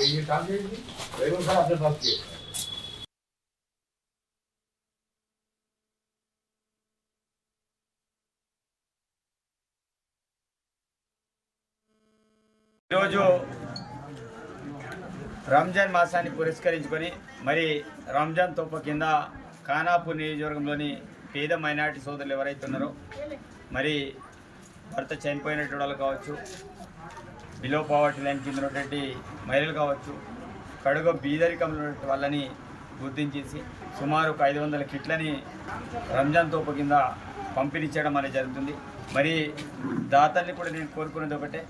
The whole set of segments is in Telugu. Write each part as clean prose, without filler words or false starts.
ఈరోజు రంజాన్ మాసాన్ని పురస్కరించుకొని మరి రంజాన్ తోప కింద ఖానాపూర్ నియోజకవర్గంలోని పేద మైనారిటీ సోదరులు ఎవరైతే ఉన్నారో మరి భర్త చనిపోయినటువంటి వాళ్ళు కావచ్చు, బిలో పావర్టీ లైన్ కింద ఉన్నటువంటి మహిళలు కావచ్చు, కడుగ బీదరికంలో ఉన్నటువంటి వాళ్ళని గుర్తించేసి సుమారు ఒక 500 కిట్లని రంజాన్ తోప కింద పంపిణీ చేయడం అనేది జరుగుతుంది. మరి దాతల్ని కూడా నేను కోరుకునేది ఒకటే,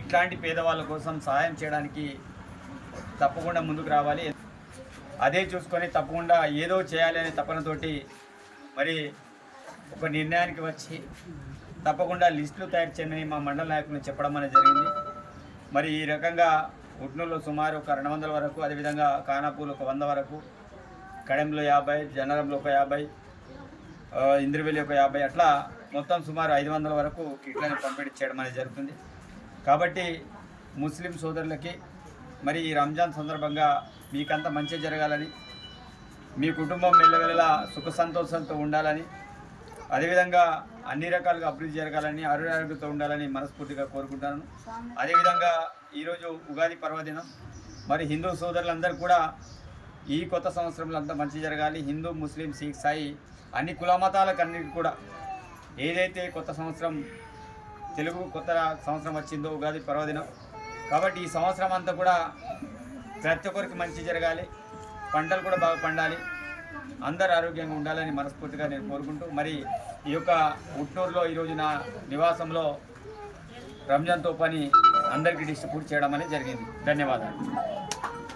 ఇట్లాంటి పేదవాళ్ళ కోసం సహాయం చేయడానికి తప్పకుండా ముందుకు రావాలి. అదే చూసుకొని తప్పకుండా ఏదో చేయాలి అనే తపనతోటి మరి ఒక నిర్ణయానికి వచ్చి తప్పకుండా లిస్టులు తయారు చేయమని మా మండల నాయకులను చెప్పడం అనేది జరిగింది. మరి ఈ రకంగా ఉట్నూరులో సుమారు ఒక 200 వరకు, అదేవిధంగా ఖానాపూర్లో ఒక 100 వరకు, కడెంలో 50, జనరంలో ఒక 50, ఇంద్రవెల్లి ఒక 50, అట్లా మొత్తం సుమారు 500 వరకు కిట్లను పంపిణీ చేయడం అనేది జరుగుతుంది. కాబట్టి ముస్లిం సోదరులకి మరి ఈ రంజాన్ సందర్భంగా మీకంతా మంచి జరగాలని, మీ కుటుంబం మెల్లవెల్లలా సుఖ సంతోషాలతో ఉండాలని, అదేవిధంగా అన్ని రకాలుగా అభివృద్ధి జరగాలని, ఆరోగ్యంతో ఉండాలని మనస్ఫూర్తిగా కోరుకుంటాను. అదేవిధంగా ఈరోజు ఉగాది పర్వదినం. మరి హిందూ సోదరులందరూ కూడా ఈ కొత్త సంవత్సరంలో అంతా మంచి జరగాలి. హిందూ, ముస్లిం, సిక్, సాయి అన్ని కుల మతాలకు అన్నిటి కూడా ఏదైతే కొత్త సంవత్సరం తెలుగు కొత్త సంవత్సరం వచ్చిందో ఉగాది పర్వదినం, కాబట్టి ఈ సంవత్సరం అంతా కూడా ప్రతి ఒక్కరికి మంచి జరగాలి, పంటలు కూడా బాగా పండాలి, అందరు ఆరోగ్యంగా ఉండాలని మనస్ఫూర్తిగా నేను కోరుకుంటూ మరి ఈ యొక్క ఉట్నూరులో ఈరోజు నా నివాసంలో రంజాన్ తోపని అందరికీ డిస్ట్రిబ్యూట్ చేయడం అనేది జరిగింది. ధన్యవాదాలు.